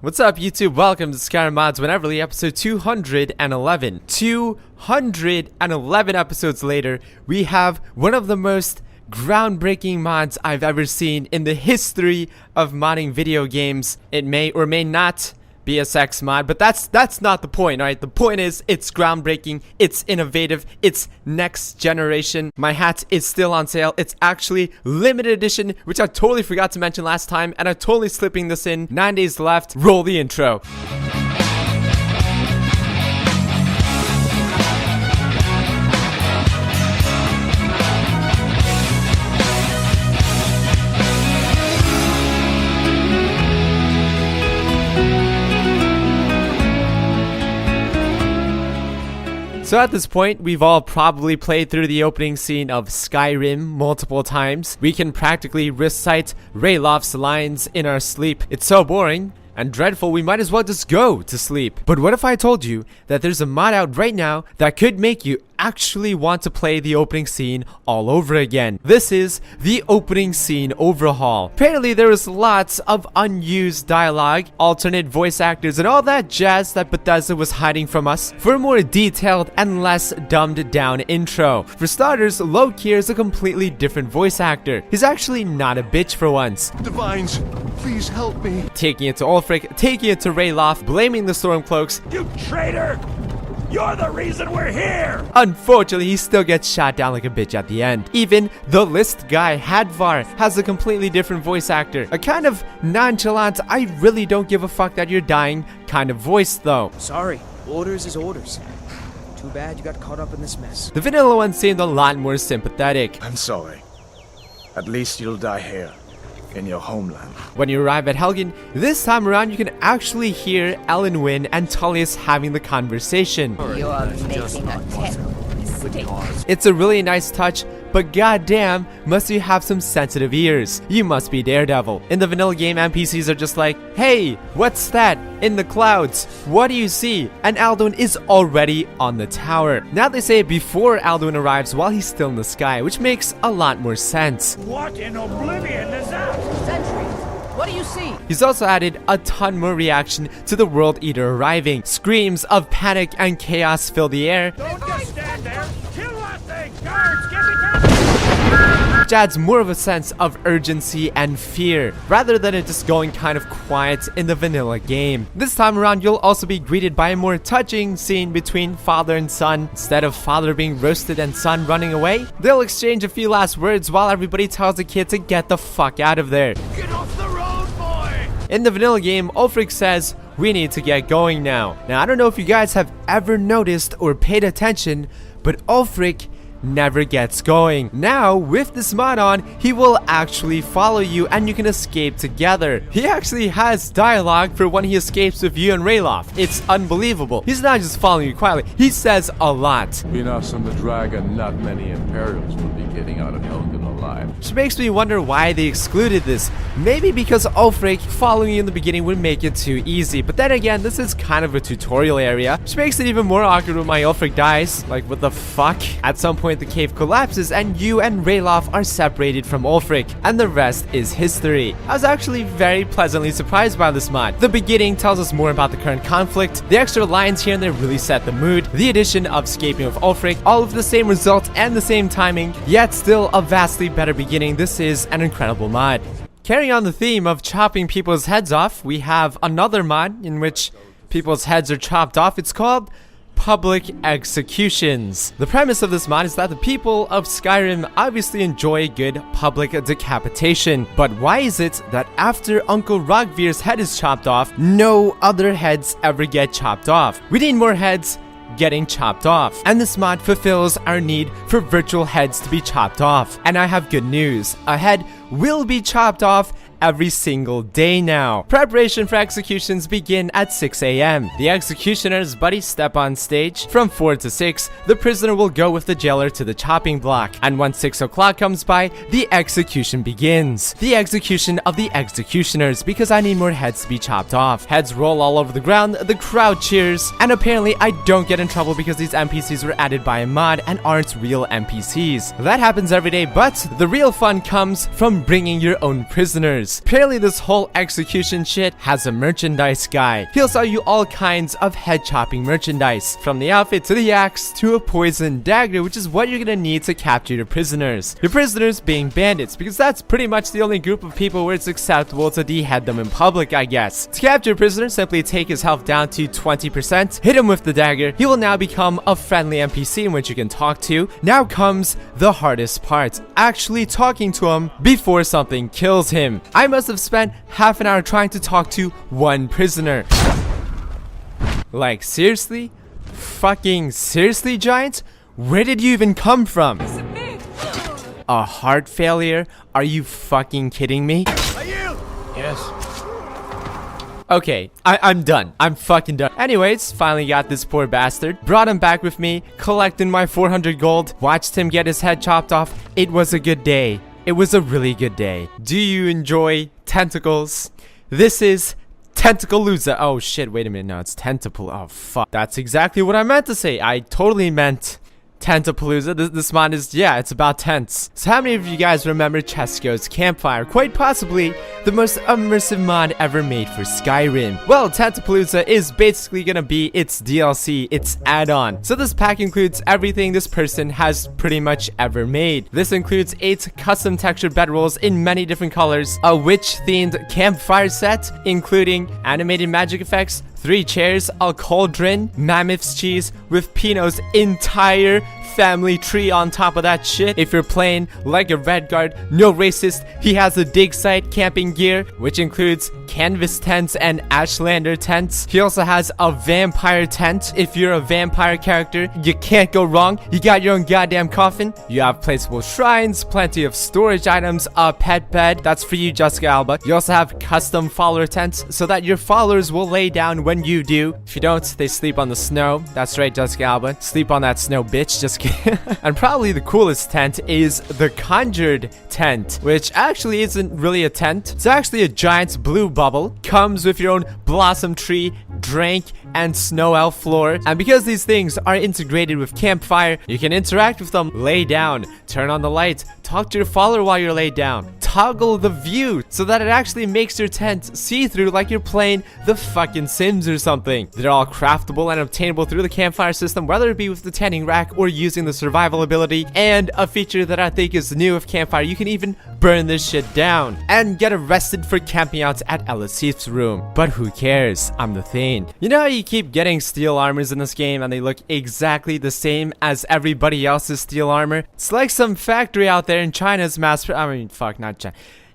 What's up, YouTube? Welcome to Skyrim Mods Wheneverly, episode 211. 211 episodes later, we have one of the most groundbreaking mods I've ever seen in the history of modding video games. It may or may not be a sex mod, but that's not the point, alright? The point is, it's groundbreaking, it's innovative, it's next generation. My hat is still on sale. It's actually limited edition, which I totally forgot to mention last time, and I'm totally slipping this in. 9 days left. Roll the intro. So at this point, we've all probably played through the opening scene of Skyrim multiple times. We can practically recite Rayloff's lines in our sleep. It's so boring and dreadful, we might as well just go to sleep. But what if I told you that there's a mod out right now that could make you actually want to play the opening scene all over again? This is the opening scene overhaul. Apparently there was lots of unused dialogue, alternate voice actors, and all that jazz that Bethesda was hiding from us for a more detailed and less dumbed down intro. For starters, Loki is a completely different voice actor. He's actually not a bitch for once. Divines, please help me. Taking it to Ulfric, taking it to Rayloff, blaming the Stormcloaks. You traitor! You're the reason we're here! Unfortunately, he still gets shot down like a bitch at the end. Even the list guy, Hadvar, has a completely different voice actor. A kind of nonchalant, I really don't give a fuck that you're dying kind of voice though. Sorry, orders is orders. Too bad you got caught up in this mess. The vanilla one seemed a lot more sympathetic. I'm sorry. At least you'll die here, in your homeland. When you arrive at Helgen, this time around you can actually hear Elenwyn and Tullius having the conversation. You're making a terrible mistake. It's a really nice touch, but goddamn, must you have some sensitive ears. You must be Daredevil. In the vanilla game, NPCs are just like, hey, what's that in the clouds? What do you see? And Alduin is already on the tower. Now they say it before Alduin arrives while he's still in the sky, which makes a lot more sense. What in oblivion is that? Sentries, what do you see? He's also added a ton more reaction to the World Eater arriving. Screams of panic and chaos fill the air. Don't just stand there! Kill that thing! Guards, get it down! Which adds more of a sense of urgency and fear, rather than it just going kind of quiet in the vanilla game. This time around, you'll also be greeted by a more touching scene between father and son. Instead of father being roasted and son running away, they'll exchange a few last words while everybody tells the kid to get the fuck out of there. Get off the road, boy! In the vanilla game, Ulfric says, we need to get going now. Now, I don't know if you guys have ever noticed or paid attention, but Ulfric never gets going. Now, with this mod on, he will actually follow you and you can escape together. He actually has dialogue for when he escapes with you and Rayloff. It's unbelievable. He's not just following you quietly, he says a lot. Being us on the dragon, not many Imperials will be getting out of Helgen alive. Which makes me wonder why they excluded this. Maybe because Ulfric following you in the beginning would make it too easy. But then again, this is kind of a tutorial area, which makes it even more awkward when my Ulfric dies. Like, what the fuck? At some point, the cave collapses and you and Rayloff are separated from Ulfric, and the rest is history. I was actually very pleasantly surprised by this mod. The beginning tells us more about the current conflict. The extra lines here and there really set the mood. The addition of escaping with Ulfric, all of the same result and the same timing, yet still a vastly better beginning. This is an incredible mod. Carrying on the theme of chopping people's heads off, we have another mod in which people's heads are chopped off. It's called Public Executions. The premise of this mod is that the people of Skyrim obviously enjoy good public decapitation, but why is it that after Uncle Rogvir's head is chopped off, no other heads ever get chopped off? We need more heads getting chopped off, and this mod fulfills our need for virtual heads to be chopped off. And I have good news, a head will be chopped off every single day now. Preparation for executions begin at 6 a.m. The executioner's buddies step on stage. From 4 to 6, the prisoner will go with the jailer to the chopping block. And once 6 o'clock comes by, the execution begins. The execution of the executioners, because I need more heads to be chopped off. Heads roll all over the ground, the crowd cheers, and apparently I don't get in trouble because these NPCs were added by a mod and aren't real NPCs. That happens every day, but the real fun comes from bringing your own prisoners. prisoners. Apparently this whole execution shit has a merchandise guy. He'll sell you all kinds of head chopping merchandise, from the outfit to the axe to a poison dagger, which is what you're gonna need to capture your prisoners. Your prisoners being bandits, because that's pretty much the only group of people where it's acceptable to behead them in public, I guess. To capture a prisoner, simply take his health down to 20%, hit him with the dagger. He will now become a friendly NPC in which you can talk to. Now comes the hardest part, actually talking to him before something kills him. I must have spent half an hour trying to talk to one prisoner. Like, seriously? Fucking seriously, Giant? Where did you even come from? A heart failure? Are you fucking kidding me? Yes. Okay, I'm done. I'm fucking done. Anyways, finally got this poor bastard. Brought him back with me, collected my 400 gold, watched him get his head chopped off. It was a good day. It was a really good day. Do you enjoy tentacles? This is Tentacalooza. Oh shit, wait a minute. No, it's Tentacle. Oh fuck. That's exactly what I meant to say. I totally meant Tentapalooza. This mod is, yeah, it's about tents. So how many of you guys remember Chesko's Campfire? Quite possibly the most immersive mod ever made for Skyrim. Well, Tentapalooza is basically gonna be its DLC, its add-on. So this pack includes everything this person has pretty much ever made. This includes 8 custom textured bedrolls in many different colors, a witch-themed campfire set, including animated magic effects, 3 chairs, a cauldron, mammoth's cheese with Pino's entire family tree on top of that shit. If you're playing like a Redguard, no racist, he has a dig site camping gear, which includes canvas tents and Ashlander tents. He also has a vampire tent. If you're a vampire character, you can't go wrong. You got your own goddamn coffin. You have placeable shrines, plenty of storage items, a pet bed. That's for you, Jessica Alba. You also have custom follower tents so that your followers will lay down when you do. If you don't, they sleep on the snow. That's right, Jessica Alba. Sleep on that snow, bitch. Just kidding. And probably the coolest tent is the Conjured tent, which actually isn't really a tent. It's actually a giant blue bubble. Comes with your own blossom tree, drink, and snow elf floor. And because these things are integrated with Campfire, you can interact with them, lay down, turn on the light, talk to your follower while you're laid down, toggle the view so that it actually makes your tent see-through like you're playing the fucking Sims or something. They're all craftable and obtainable through the Campfire system, whether it be with the tanning rack or using the survival ability. And a feature that I think is new of Campfire, you can even burn this shit down and get arrested for camping out at Ellis Heath's room. But who cares? I'm the thing. You know how you keep getting steel armors in this game and they look exactly the same as everybody else's steel armor? It's like some factory out there in China's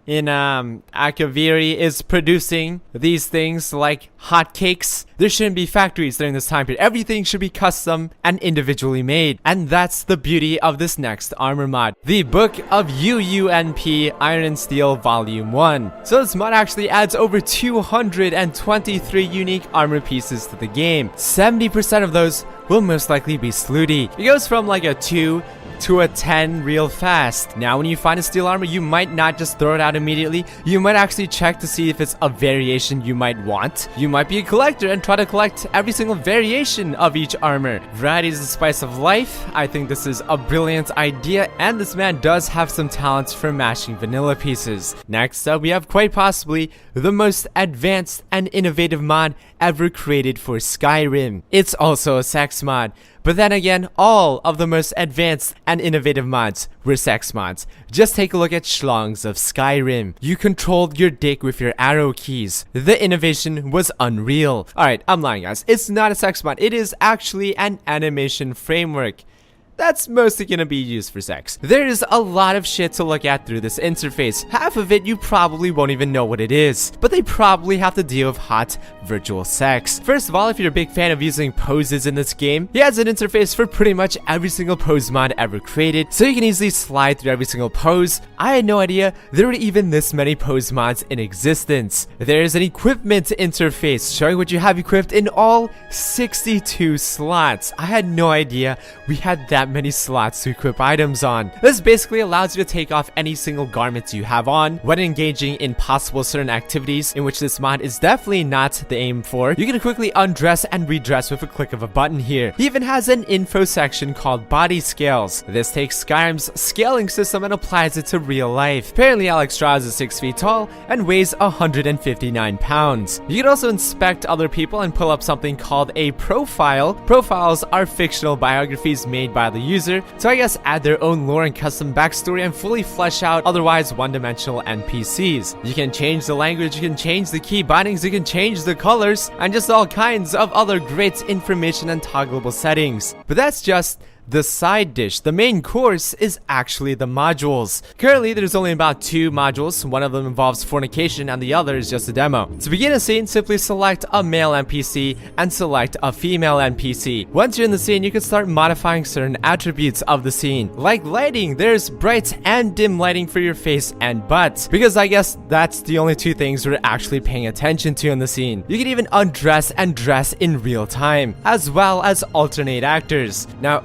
in Akaviri is producing these things like hotcakes. There shouldn't be factories during this time period. Everything should be custom and individually made. And that's the beauty of this next armor mod, the Book of UUNP Iron and Steel Volume 1. So this mod actually adds over 223 unique armor pieces to the game. 70% of those will most likely be slooty. It goes from like a 2 to a 10 real fast. Now when you find a steel armor, you might not just throw it out immediately. You might actually check to see if it's a variation you might want. You might be a collector and try to collect every single variation of each armor. Variety is the spice of life. I think this is a brilliant idea, and this man does have some talents for mashing vanilla pieces. Next up, we have quite possibly the most advanced and innovative mod ever created for Skyrim. It's also a sex mod. But then again, all of the most advanced and innovative mods were sex mods. Just take a look at Schlongs of Skyrim. You controlled your dick with your arrow keys. The innovation was unreal. Alright, I'm lying, guys. It's not a sex mod. It is actually an animation framework that's mostly gonna be used for sex. There's a lot of shit to look at through this interface. Half of it you probably won't even know what it is, but they probably have to deal with hot virtual sex. First of all, if you're a big fan of using poses in this game, he has an interface for pretty much every single pose mod ever created, so you can easily slide through every single pose. I had no idea there were even this many pose mods in existence. There's an equipment interface showing what you have equipped in all 62 slots. I had no idea we had that that many slots to equip items on. This basically allows you to take off any single garment you have on when engaging in possible certain activities, in which this mod is definitely not the aim for. You can quickly undress and redress with a click of a button here. He even has an info section called body scales. This takes Skyrim's scaling system and applies it to real life. Apparently Alex Strauss is 6 feet tall and weighs 159 pounds. You can also inspect other people and pull up something called a profile. Profiles are fictional biographies made by the user to, I guess, add their own lore and custom backstory and fully flesh out otherwise one-dimensional NPCs. You can change the language, you can change the key bindings, you can change the colors, and just all kinds of other great information and toggleable settings. But that's just the side dish. The main course is actually the modules. Currently, there's only about 2 modules. One of them involves fornication and the other is just a demo. To begin a scene, simply select a male NPC and select a female NPC. Once you're in the scene, you can start modifying certain attributes of the scene. Like lighting, there's bright and dim lighting for your face and butt, because I guess that's the only 2 things we're actually paying attention to in the scene. You can even undress and dress in real time, as well as alternate actors. Now,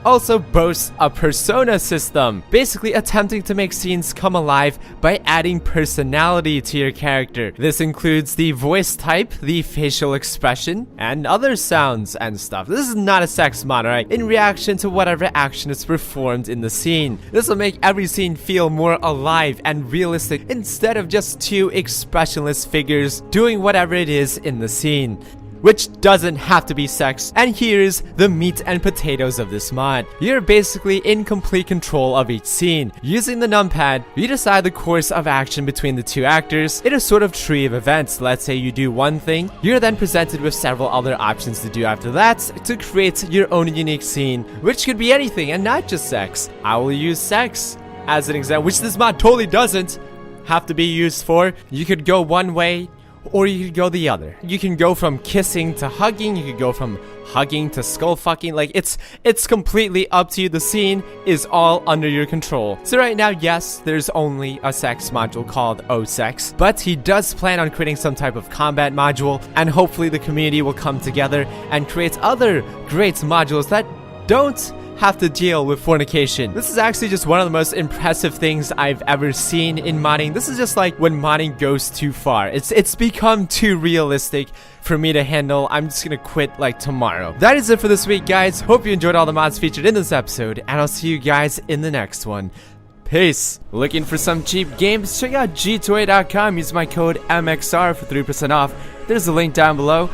also boasts a persona system, basically attempting to make scenes come alive by adding personality to your character. This includes the voice type, the facial expression, and other sounds and stuff. This is not a sex mod, alright? In reaction to whatever action is performed in the scene. This will make every scene feel more alive and realistic instead of just 2 expressionless figures doing whatever it is in the scene, which doesn't have to be sex. And here's the meat and potatoes of this mod. You're basically in complete control of each scene. Using the numpad, you decide the course of action between the 2 actors in a sort of tree of events. Let's say you do one thing, you're then presented with several other options to do after that to create your own unique scene, which could be anything and not just sex. I will use sex as an example, which this mod totally doesn't have to be used for. You could go one way, or you could go the other. You can go from kissing to hugging, you could go from hugging to skull fucking. Like, it's completely up to you. The scene is all under your control. So right now, yes, there's only a sex module called O-Sex, but he does plan on creating some type of combat module, and hopefully the community will come together and create other great modules that don't have to deal with fornication. This is actually just one of the most impressive things I've ever seen in modding. This is just like when modding goes too far. It's become too realistic for me to handle. I'm just gonna quit like tomorrow. That is it for this week, guys. Hope you enjoyed all the mods featured in this episode, and I'll see you guys in the next one. Peace. Looking for some cheap games? Check out g2a.com. Use my code MXR for 3% off. There's a link down below.